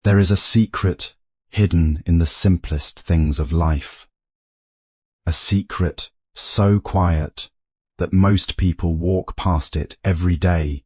There is a secret hidden in the simplest things of life. A secret so quiet that most people walk past it every day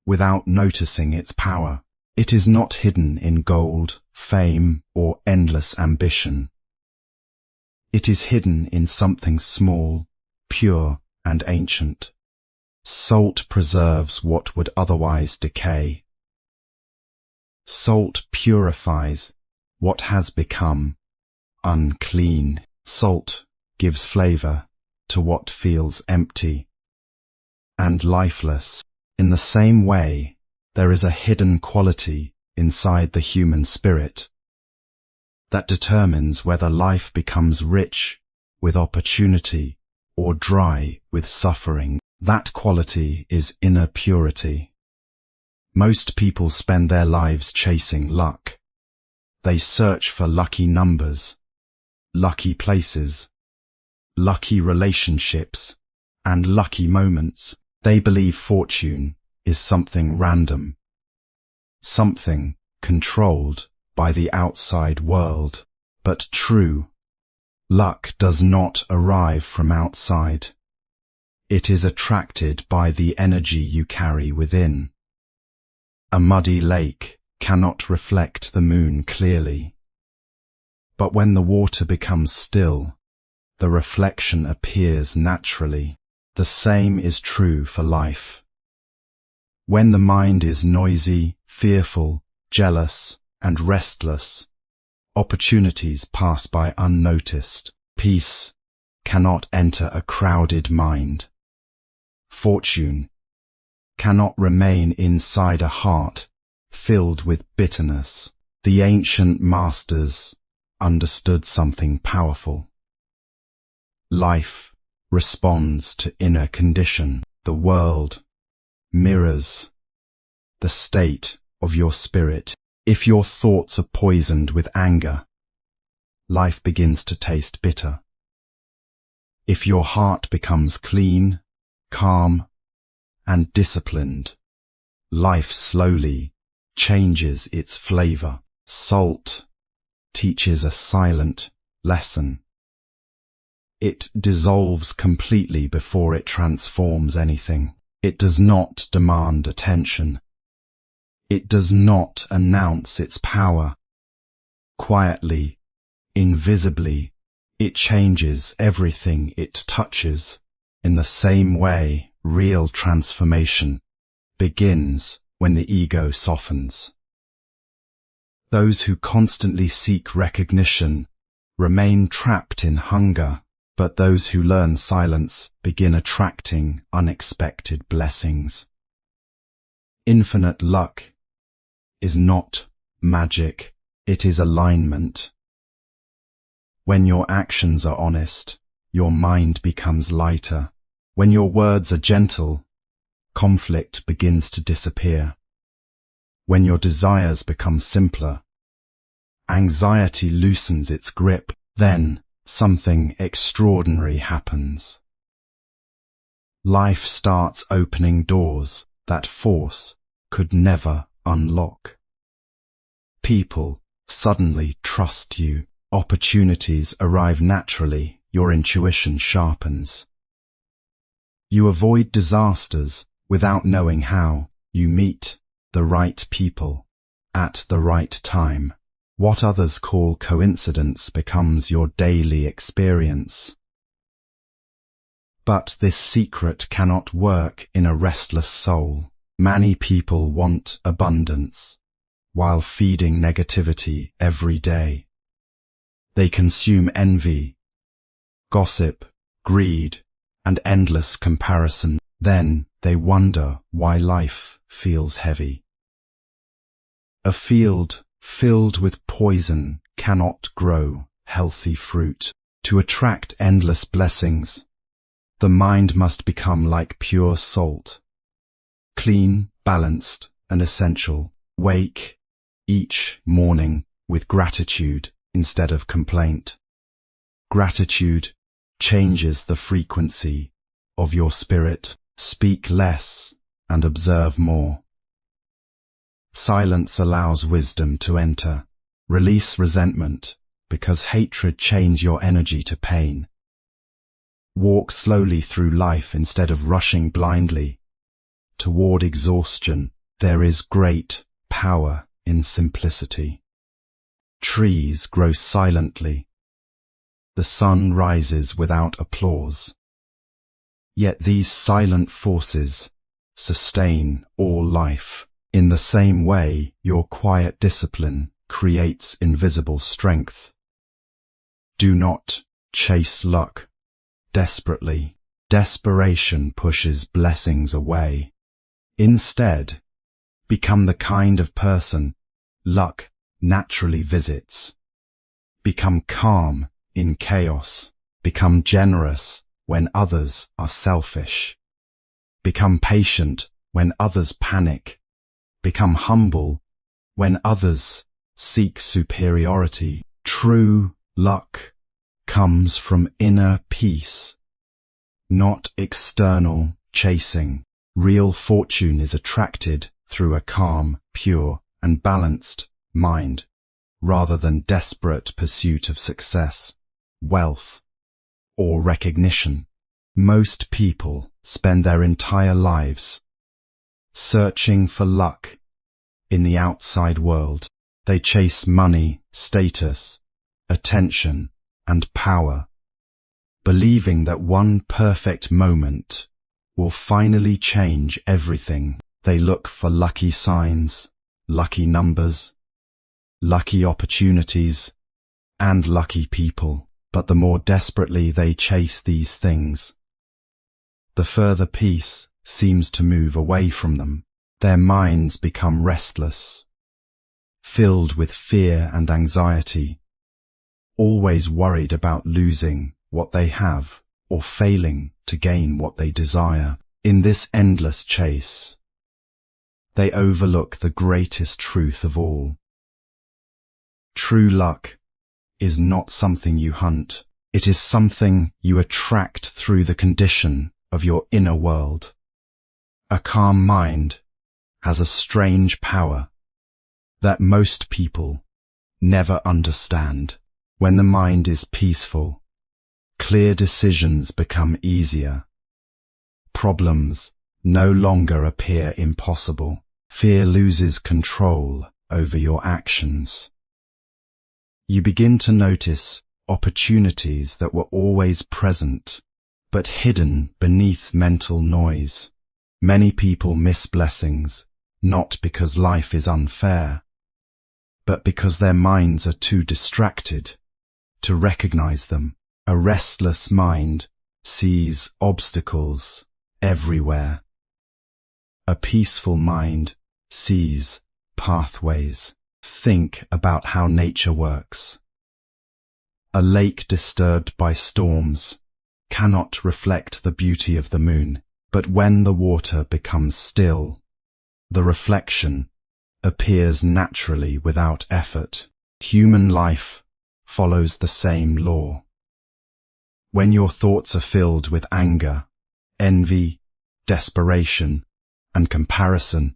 without noticing its power. It is not hidden in gold, fame, or endless ambition. It is hidden in something small, pure, and ancient. Salt preserves what would otherwise decay. Salt purifies what has become unclean. Salt gives flavor to what feels empty and lifeless. In the same way, there is a hidden quality inside the human spirit that determines whether life becomes rich with opportunity or dry with suffering. That quality is inner purity. Most people spend their lives chasing luck. They search for lucky numbers, lucky places, lucky relationships, and lucky moments. They believe fortune is something random, something controlled by the outside world. But true luck does not arrive from outside. It is attracted by the energy you carry within. A muddy lake cannot reflect the moon clearly, but when the water becomes still, the reflection appears naturally. The same is true for life. When the mind is noisy, fearful, jealous, and restless, opportunities pass by unnoticed. Peace cannot enter a crowded mind. Fortune cannot remain inside a heart filled with bitterness. The ancient masters understood something powerful. Life responds to inner condition. The world mirrors the state of your spirit. If your thoughts are poisoned with anger, life begins to taste bitter. If your heart becomes clean, calm, and disciplined, life slowly changes its flavor. Salt teaches a silent lesson. It dissolves completely before it transforms anything. It does not demand attention. It does not announce its power. Quietly, invisibly, it changes everything it touches. In the same way, real transformation begins when the ego softens. Those who constantly seek recognition remain trapped in hunger, but those who learn silence begin attracting unexpected blessings. Infinite luck is not magic, it is alignment. When your actions are honest, your mind becomes lighter. When your words are gentle, conflict begins to disappear. When your desires become simpler, anxiety loosens its grip. Then something extraordinary happens. Life starts opening doors that force could never unlock. People suddenly trust you. Opportunities arrive naturally. Your intuition sharpens. You avoid disasters without knowing how. You meet the right people at the right time. What others call coincidence becomes your daily experience. But this secret cannot work in a restless soul. Many people want abundance, while feeding negativity every day. They consume envy, gossip, greed, and endless comparison. Then they wonder why life feels heavy. A field filled with poison cannot grow healthy fruit. To attract endless blessings, the mind must become like pure salt, clean, balanced, and essential. Wake each morning with gratitude instead of complaint. Gratitude changes the frequency of your spirit. Speak less and observe more. Silence allows wisdom to enter. Release resentment, because hatred chains your energy to pain. Walk slowly through life instead of rushing blindly. Toward exhaustion, there is great power in simplicity. Trees grow silently. The sun rises without applause. Yet these silent forces sustain all life. In the same way, your quiet discipline creates invisible strength. Do not chase luck desperately. Desperation pushes blessings away. Instead, become the kind of person luck naturally visits. Become calm in chaos. Become generous when others are selfish. Become patient when others panic. Become humble when others seek superiority. True luck comes from inner peace, not external chasing. Real fortune is attracted through a calm, pure, and balanced mind, rather than desperate pursuit of success, wealth, or recognition. Most people spend their entire lives searching for luck in the outside world. They chase money, status, attention, and power, believing that one perfect moment will finally change everything. They look for lucky signs, lucky numbers, lucky opportunities, and lucky people. But the more desperately they chase these things, the further peace seems to move away from them. Their minds become restless, filled with fear and anxiety, always worried about losing what they have or failing to gain what they desire. In this endless chase, they overlook the greatest truth of all. True luck is not something you hunt. It is something you attract through the condition of your inner world. A calm mind has a strange power that most people never understand. When the mind is peaceful, clear decisions become easier. Problems no longer appear impossible. Fear loses control over your actions. You begin to notice opportunities that were always present, but hidden beneath mental noise. Many people miss blessings, not because life is unfair, but because their minds are too distracted to recognize them. A restless mind sees obstacles everywhere. A peaceful mind sees pathways. Think about how nature works. A lake disturbed by storms cannot reflect the beauty of the moon, but when the water becomes still, the reflection appears naturally without effort. Human life follows the same law. When your thoughts are filled with anger, envy, desperation, and comparison,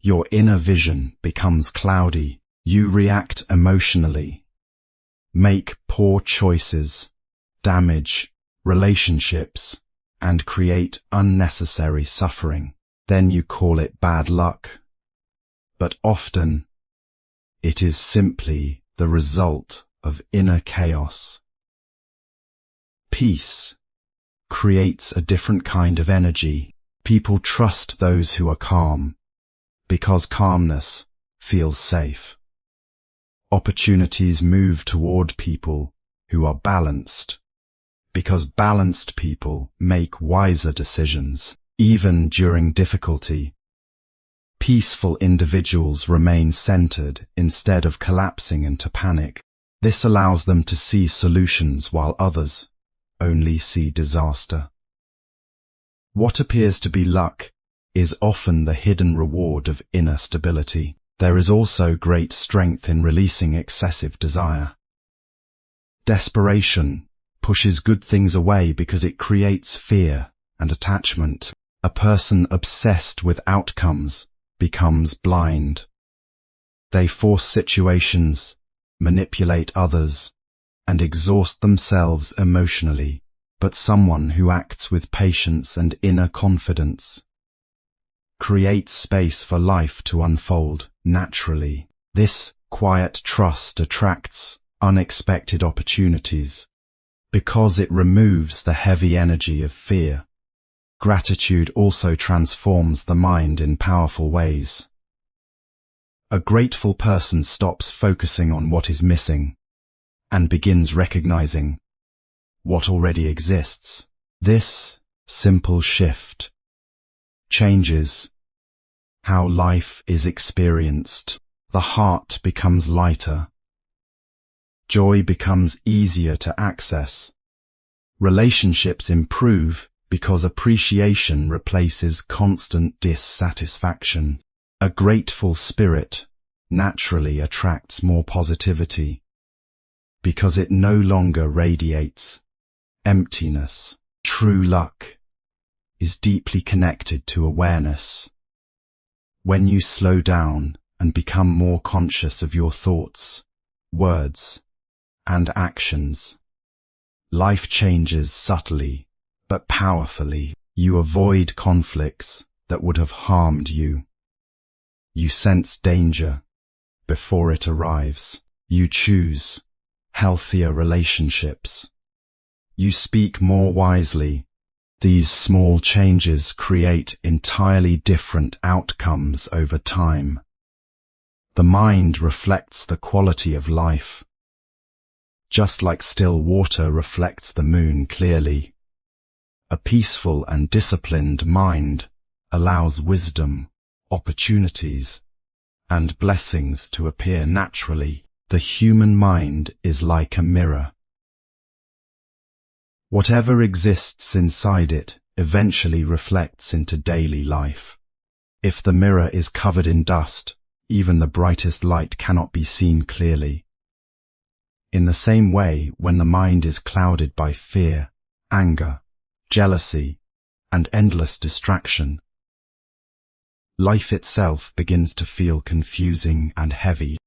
your inner vision becomes cloudy. You react emotionally, make poor choices, damage relationships, and create unnecessary suffering. Then you call it bad luck. But often, it is simply the result of inner chaos. Peace creates a different kind of energy. People trust those who are calm, because calmness feels safe. Opportunities move toward people who are balanced, because balanced people make wiser decisions. Even during difficulty, peaceful individuals remain centered instead of collapsing into panic. This allows them to see solutions while others only see disaster. What appears to be luck is often the hidden reward of inner stability. There is also great strength in releasing excessive desire. Desperation pushes good things away because it creates fear and attachment. A person obsessed with outcomes becomes blind. They force situations, manipulate others, and exhaust themselves emotionally. But someone who acts with patience and inner confidence creates space for life to unfold naturally. This quiet trust attracts unexpected opportunities because it removes the heavy energy of fear. Gratitude also transforms the mind in powerful ways. A grateful person stops focusing on what is missing and begins recognizing what already exists. This simple shift changes how life is experienced. The heart becomes lighter. Joy becomes easier to access. Relationships improve because appreciation replaces constant dissatisfaction. A grateful spirit naturally attracts more positivity because it no longer radiates emptiness. True luck is deeply connected to awareness. When you slow down and become more conscious of your thoughts, words, and actions, life changes subtly but powerfully. You avoid conflicts that would have harmed you. You sense danger before it arrives. You choose healthier relationships. You speak more wisely. These small changes create entirely different outcomes over time. The mind reflects the quality of life, just like still water reflects the moon clearly. A peaceful and disciplined mind allows wisdom, opportunities, and blessings to appear naturally. The human mind is like a mirror. Whatever exists inside it eventually reflects into daily life. If the mirror is covered in dust, even the brightest light cannot be seen clearly. In the same way, when the mind is clouded by fear, anger, jealousy, and endless distraction, life itself begins to feel confusing and heavy.